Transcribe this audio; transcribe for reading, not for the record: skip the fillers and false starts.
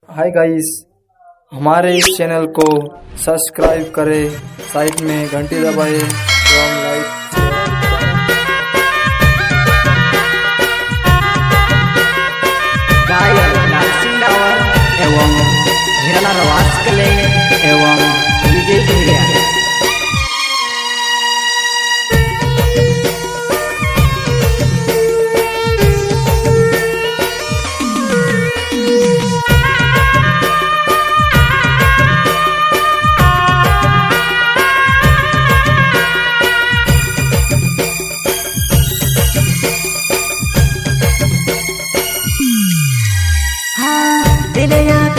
Hi guys, हमारे इस channel को subscribe करें, साइड में घंटी दबाएं एवं लाइक। गायक नरसिंह रावत एवं हिरालाल वास्कले एवं विजय ढूंढिया। दिल या